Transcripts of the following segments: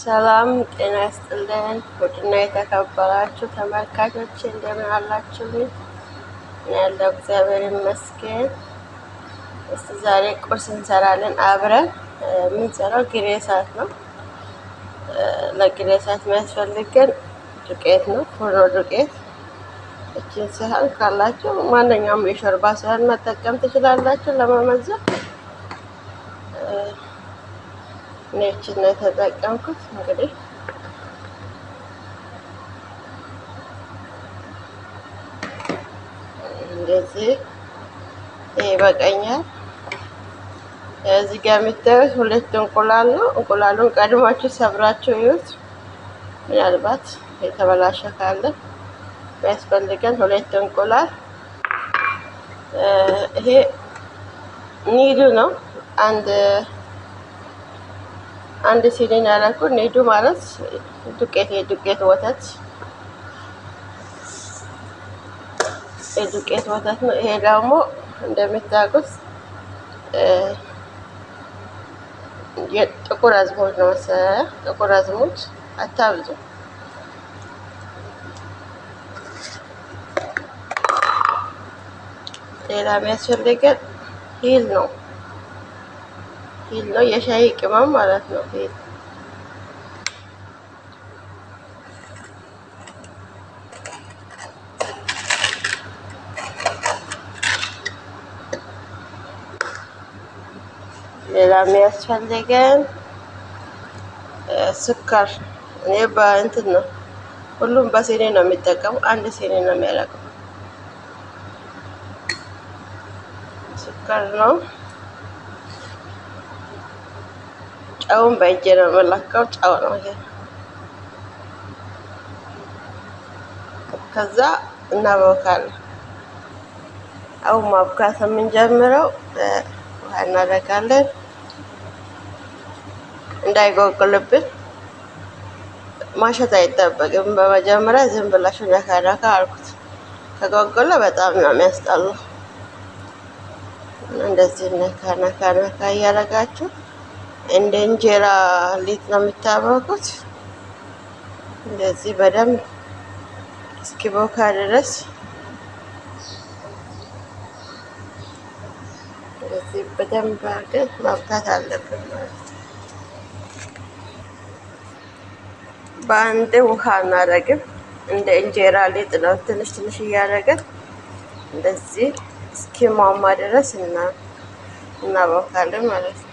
ሰላም ጤና ይስጥልን። ውድና የተከበራችሁ ተመልካቾች እንደምን አላችሁልኝ? ያለው እግዚአብሔር ይመስገን። እስቲ ዛሬ ቁርስ እንሰራለን አብረን። የምንሰራው ግሬሳት ነው። ለግሬሳት የሚያስፈልገን ዱቄት ነው፣ ፉርኖ ዱቄት። እችን ሳህን ካላችሁ ማንኛውም የሾርባ ሳህን መጠቀም ትችላላችሁ ለመመዘን። እኔ እችን ነው የተጠቀምኩት። እንግዲህ እንደዚህ ይበቃኛል። እዚህ ጋር የምታዩት 2 እንቁላል ነው። እንቁላሉን ቀድማችሁ ሰብራችሁ ይዩት። ምናልባት የተበላሸ ካለ ያስፈልገን 2 እንቁላል። ይሄ ኒዱ ነው። አንድ ሲኒን ያደረኩ ኒዱ ማለት የዱቄት ወተት ነው። ይሄ ደግሞ እንደምታውቁት የጥቁር አዝሙድ ነው መሰለኝ። ጥቁር አዝሙድ አታብዙ። ሌላ የሚያስፈልገን ሂል ነው። የሻይ ቅመም ማለት ነው። ሂል ሌላ የሚያስፈልገን ስኳር። እኔ በእንትን ነው፣ ሁሉም በሲኒ ነው የሚጠቀሙ። 1 ሲኒ ነው የሚያደርገው። ስኳር ነው። ጨውን በእጄ ነው የምለካው። ጨው ነው ይሄ። ከዛ እናቦካለን። አሁን ማብካት የምንጀምረው ውሃ እናደርጋለን እንዳይጎቅልብን። ማሸት አይጠበቅም። በመጀመሪያ ዝም ብላችሁ ነካ ነካ አልኩት። ከጎቀለ በጣም ነው የሚያስጠላው። እንደዚህ ነካ ነካ ነካ እያደረጋችሁ እንደ እንጀራ ሊጥ ነው የምታቦኩት። እንደዚህ በደንብ እስኪቦካ ድረስ እንደዚህ በደንብ አድርገን ማብካት አለብን ማለት ነው። በአንድ ውሃ እናደርግም። እንደ እንጀራ ሊጥ ነው። ትንሽ ትንሽ እያደረገን እንደዚህ እስኪሟሟ ድረስ እናቦካለን ማለት ነው።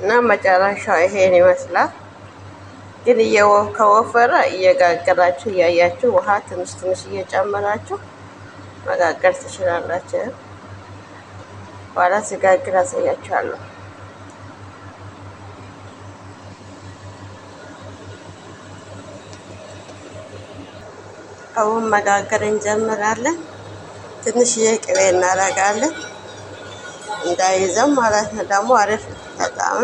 እና መጨረሻው ይሄን ይመስላል። ግን ከወፈረ እየጋገራችሁ እያያችሁ ውሃ ትንሽ ትንሽ እየጨመራችሁ መጋገር ትችላላችሁ። በኋላ ስጋግር አሳያችኋለሁ። አሁን መጋገር እንጀምራለን። ትንሽዬ ቅቤ እናደርጋለን እንዳይዘም ማለት ነው። ደግሞ አሪፍ በጣም።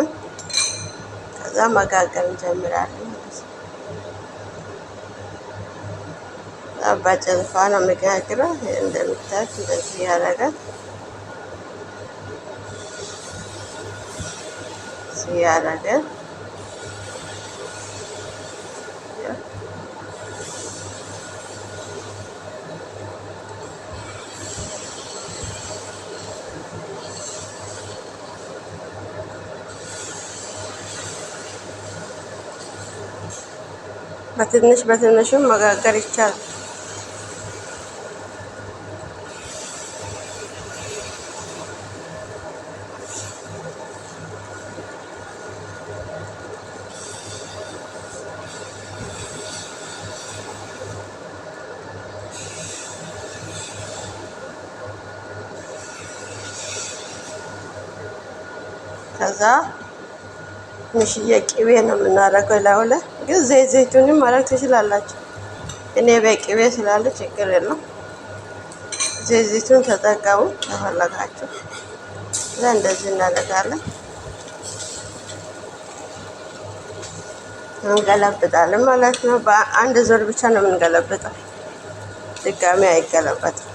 ከዛ መጋገር እንጀምራለን። በጭልፋ ነው የሚጋግረው። እንደምታዩት እንደዚህ ያደርጋል። ሲያደርገን በትንሽ በትንሹም መጋገር ይቻላል። ከዛ ትንሽዬ ቅቤ ነው የምናደርገው ላዩ ላይ። ግን ዘይቱንም ማድረግ ትችላላችሁ። እኔ በቅቤ ስላለ ችግር የለም። ዘይቱን ተጠቀሙ ከፈለጋችሁ። እንደዚህ እናደርጋለን። እንገለብጣለን ማለት ነው። በአንድ ዙር ብቻ ነው የምንገለብጠው፣ ድጋሚ አይገለበጥም።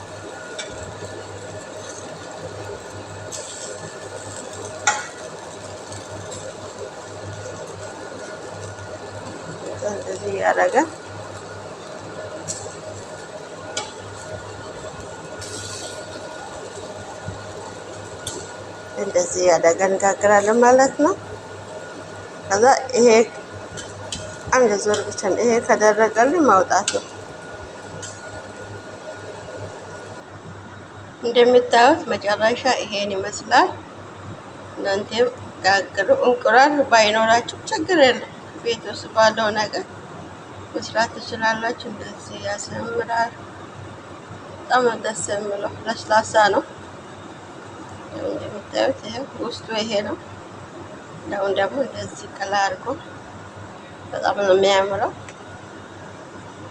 እንደዚህ እያደረገን እንደዚህ እያደረገን እንጋግራለን ማለት ነው። ከዛ ይሄ አንድ ዙር ብቻ ነው። ይሄ ከደረቀልን ማውጣት ነው። እንደምታዩት መጨረሻ ይሄን ይመስላል። እናንተም ጋግሩ። እንቁላል ባይኖራችሁ ችግር የለም፣ ቤት ውስጥ ባለው ነገር መስራት ትችላላችሁ። እንደዚህ ያሰምራል። በጣም ደስ የሚለው ለስላሳ ነው። እንደምታዩት ይሄ ውስጡ ይሄ ነው። አሁን ደግሞ እንደዚህ ቀላ አድርጎ በጣም ነው የሚያምረው።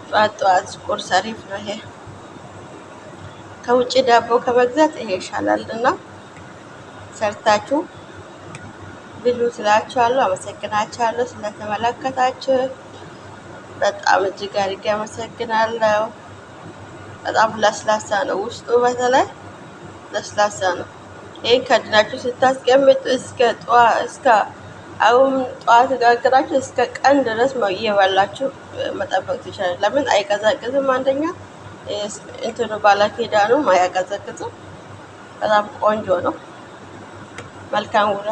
ጠዋት ጠዋት ቁርስ አሪፍ ነው ይሄ። ከውጭ ዳቦ ከመግዛት ይሄ ይሻላል እና ሰርታችሁ ብሉ ስላችኋለሁ። አመሰግናችኋለሁ ስለተመለከታችሁ። በጣም እጅግ አድርጌ አመሰግናለሁ። በጣም ለስላሳ ነው ውስጡ፣ በተለይ ለስላሳ ነው። ይህን ከድናችሁ ስታስቀምጡ እስከ አሁን ጠዋት ጋግራችሁ እስከ ቀን ድረስ እየበላችሁ መጠበቅ ትችላል። ለምን አይቀዘቅዝም? አንደኛ እንትኑ ባለክዳኑ አያቀዘቅዝም። በጣም ቆንጆ ነው። መልካም ውሎ